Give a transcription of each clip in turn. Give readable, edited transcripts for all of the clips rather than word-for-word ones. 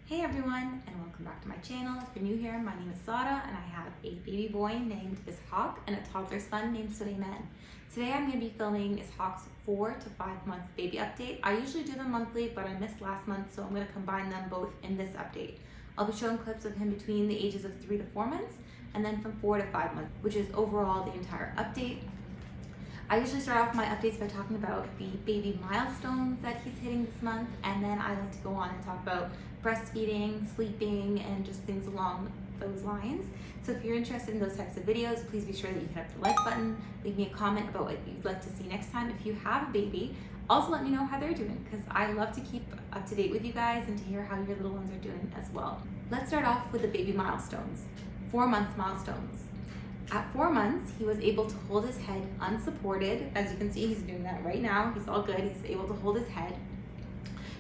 Hey everyone, and welcome back to my channel. If you're new here, my name is Sara, and I have a baby boy named Ishaq and a toddler son named Suleiman. Today I'm going to be filming Ishaq's 4 to 5 month baby update. I usually do them monthly, but I missed last month, so I'm going to combine them both in this update. I'll be showing clips of him between the ages of 3 to 4 months, and then from 4 to 5 months, which is overall the entire update. I usually start off my updates by talking about the baby milestones that he's hitting this month, and then I like to go on and talk about breastfeeding, sleeping, and just things along those lines. So if you're interested in those types of videos, please be sure that you hit up the like button, leave me a comment about what you'd like to see next time. If you have a baby, also let me know how they're doing, because I love to keep up to date with you guys and to hear how your little ones are doing as well. Let's start off with the baby milestones. 4-month milestones. At 4 months, he was able to hold his head unsupported. As you can see, he's doing that right now. He's all good. He's able to hold his head.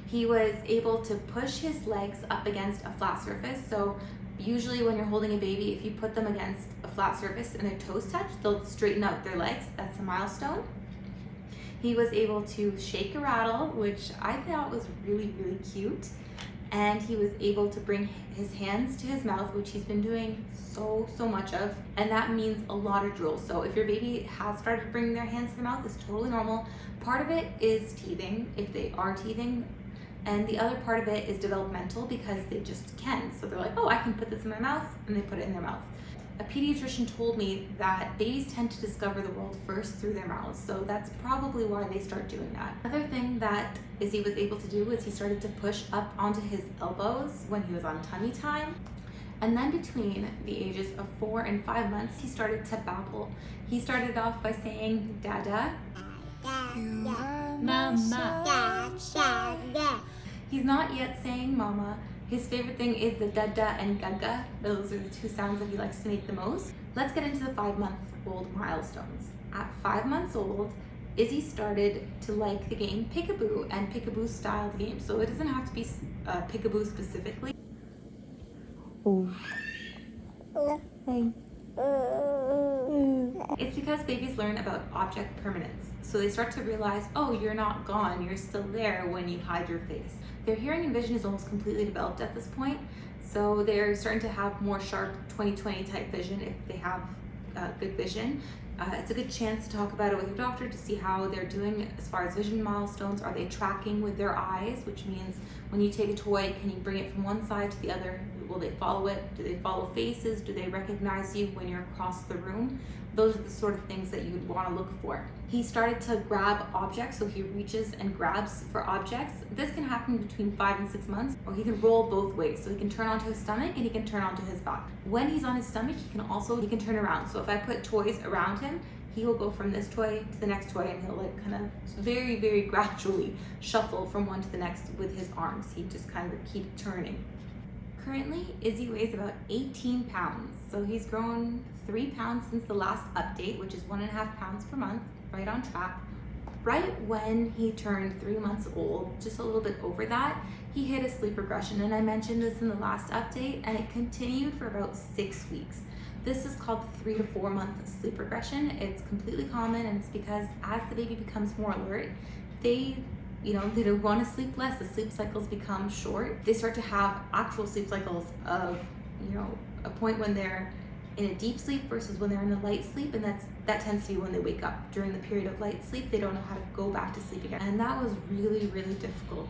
He was able to push his legs up against a flat surface. So usually when you're holding a baby, if you put them against a flat surface and their toes touch, they'll straighten out their legs. That's a milestone. He was able to shake a rattle, which I thought was really, really cute. And he was able to bring his hands to his mouth, which he's been doing so much of, and that means a lot of drool. So if your baby has started bringing their hands to their mouth, it's totally normal. Part of it is teething, if they are teething, and the other part of it is developmental, because they just can. So they're like, oh, I can put this in my mouth, and they put it in their mouth. A pediatrician told me that babies tend to discover the world first through their mouths, so that's probably why they start doing that. Another thing that Izzy was able to do was he started to push up onto his elbows when he was on tummy time. And then between the ages of 4 and 5 months, he started to babble. He started off by saying dada, mama. He's not yet saying mama. His favorite thing is the dada and gaga. Those are the two sounds that he likes to make the most. Let's get into the 5-month-old milestones. At 5 months old, Izzy started to like the game Peekaboo and Peekaboo styled game. So it doesn't have to be Peekaboo specifically. Oh. Hey. It's because babies learn about object permanence. So they start to realize, oh, you're not gone, you're still there when you hide your face. Their hearing and vision is almost completely developed at this point. So they're starting to have more sharp 20/20 type vision if they have good vision. It's a good chance to talk about it with your doctor to see how they're doing as far as vision milestones. Are they tracking with their eyes, which means when you take a toy, can you bring it from one side to the other? Will they follow it? Do they follow faces? Do they recognize you when you're across the room? Those are the sort of things that you would want to look for. He started to grab objects, so he reaches and grabs for objects. This can happen between 5 and 6 months, or he can roll both ways. So he can turn onto his stomach and he can turn onto his back. When he's on his stomach, he can turn around. So if I put toys around him, he will go from this toy to the next toy, and he'll like kind of very gradually shuffle from one to the next with his arms. He just kind of keep turning. Currently, Izzy weighs about 18 pounds. So he's grown 3 pounds since the last update, which is 1.5 pounds per month, right on track. Right when he turned 3 months old, just a little bit over that, he hit a sleep regression. And I mentioned this in the last update, and it continued for about 6 weeks. This is called the 3 to 4 month sleep regression. It's completely common, and it's because as the baby becomes more alert, they don't want to sleep less. The sleep cycles become short. They start to have actual sleep cycles of, a point when they're in a deep sleep versus when they're in a light sleep, and that tends to be when they wake up. During the period of light sleep, they don't know how to go back to sleep again, and that was really difficult.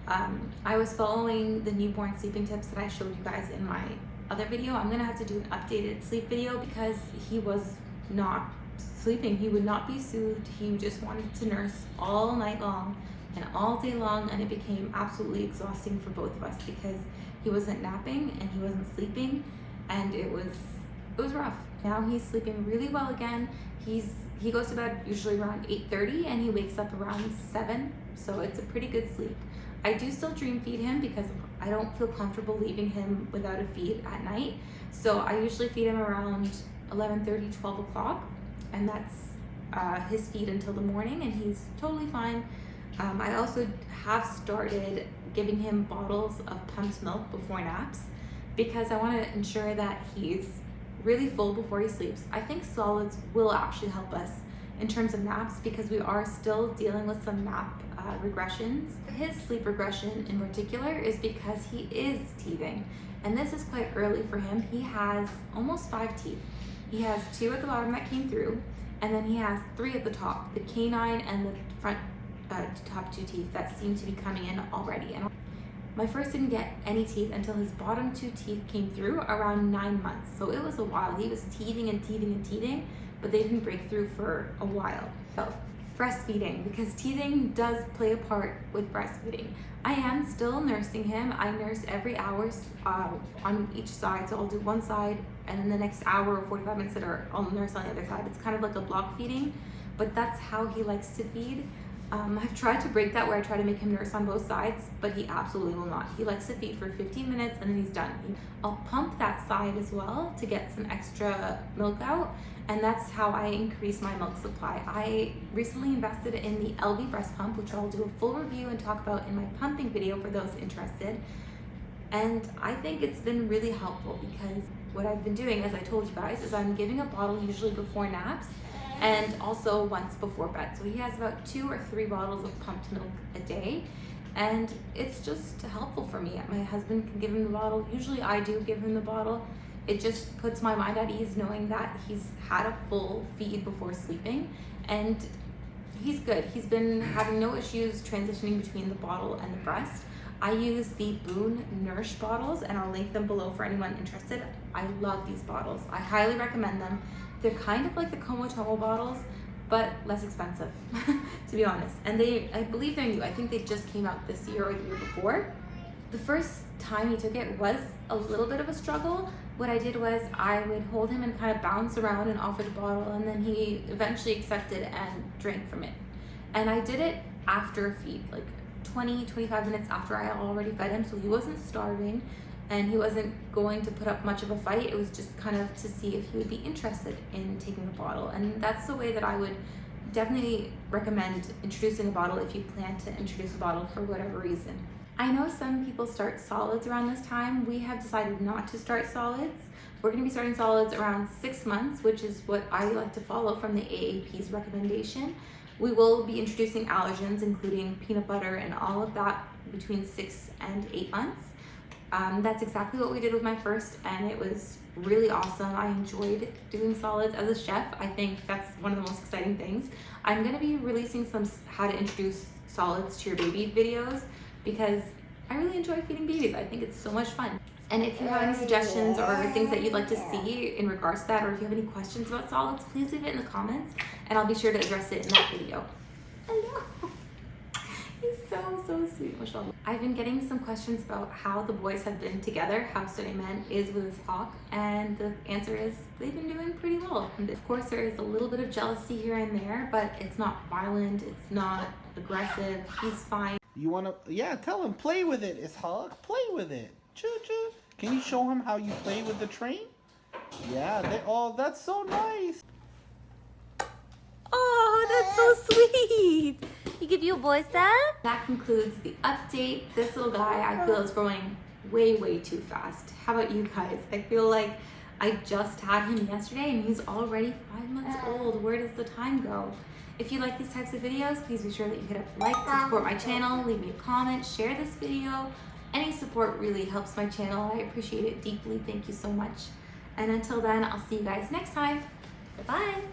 I was following the newborn sleeping tips that I showed you guys in my other video. I'm gonna have to do an updated sleep video because he was not sleeping. He would not be soothed. He just wanted to nurse all night long and all day long, and it became absolutely exhausting for both of us because he wasn't napping and he wasn't sleeping, and it was rough. Now he's sleeping really well again. He goes to bed usually around 8:30 and he wakes up around 7, so it's a pretty good sleep. I do still dream feed him because I don't feel comfortable leaving him without a feed at night. So I usually feed him around 11:30, 12 o'clock, and that's his feed until the morning, and he's totally fine. I also have started giving him bottles of pumped milk before naps because I want to ensure that he's really full before he sleeps. I think solids will actually help us in terms of naps because we are still dealing with some nap regressions. His sleep regression in particular is because he is teething, and this is quite early for him. He has almost 5 teeth. He has 2 at the bottom that came through, and then he has 3 at the top, the canine and the front top 2 teeth that seem to be coming in already. And my first didn't get any teeth until his bottom 2 teeth came through around 9 months. So it was a while. He was teething and teething and teething, but they didn't break through for a while. So breastfeeding, because teething does play a part with breastfeeding. I am still nursing him. I nurse every hour on each side. So I'll do one side, and then the next hour or 45 minutes later, I'll nurse on the other side. It's kind of like a block feeding, but that's how he likes to feed. I've tried to break that where I try to make him nurse on both sides, but he absolutely will not. He likes to feed for 15 minutes and then he's done. I'll pump that side as well to get some extra milk out, and that's how I increase my milk supply. I recently invested in the Elvie breast pump, which I'll do a full review and talk about in my pumping video for those interested. And I think it's been really helpful because what I've been doing, as I told you guys, is I'm giving a bottle usually before naps and also once before bed. So he has about 2 or 3 bottles of pumped milk a day, and it's just helpful for me. My husband can give him the bottle. Usually I do give him the bottle. It just puts my mind at ease knowing that he's had a full feed before sleeping, and he's good. He's been having no issues transitioning between the bottle and the breast. I use the Boone Nourish bottles, and I'll link them below for anyone interested. I love these bottles. I highly recommend them. They're kind of like the Comotomo bottles, but less expensive, to be honest. And I believe they're new. I think they just came out this year or the year before. The first time he took it was a little bit of a struggle. What I did was I would hold him and kind of bounce around and offer the bottle, and then he eventually accepted and drank from it. And I did it after a feed, like 20-25 minutes after I already fed him, so he wasn't starving and he wasn't going to put up much of a fight. It was just kind of to see if he would be interested in taking the bottle. And that's the way that I would definitely recommend introducing a bottle if you plan to introduce a bottle for whatever reason. I know some people start solids around this time. We have decided not to start solids. We're going to be starting solids around 6 months, which is what I like to follow from the AAP's recommendation. We will be introducing allergens, including peanut butter and all of that, between 6 and 8 months. That's exactly what we did with my first, and it was really awesome. I enjoyed doing solids. As a chef, I think that's one of the most exciting things. I'm going to be releasing some how to introduce solids to your baby videos because I really enjoy feeding babies. I think it's so much fun. And if you have any suggestions or things that you'd like to see in regards to that, or if you have any questions about solids, please leave it in the comments and I'll be sure to address it in that video. Hello. He's so sweet, mashallah. I've been getting some questions about how the boys have been together, how Suleiman is with his hawk, and the answer is they've been doing pretty well. And of course there is a little bit of jealousy here and there, but it's not violent, it's not aggressive, he's fine. You wanna, yeah, tell him, play with it, Ishaq, play with it. Choo-choo. Can you show him how you play with the train? Yeah, oh, that's so nice. Oh, that's so sweet. He give you a boy set? That concludes the update. This little guy, I feel, is growing way too fast. How about you guys? I feel like I just had him yesterday and he's already 5 months old. Where does the time go? If you like these types of videos, please be sure that you hit up like to support my channel, leave me a comment, share this video. Any support really helps my channel. I appreciate it deeply. Thank you so much. And until then, I'll see you guys next time. Bye-bye.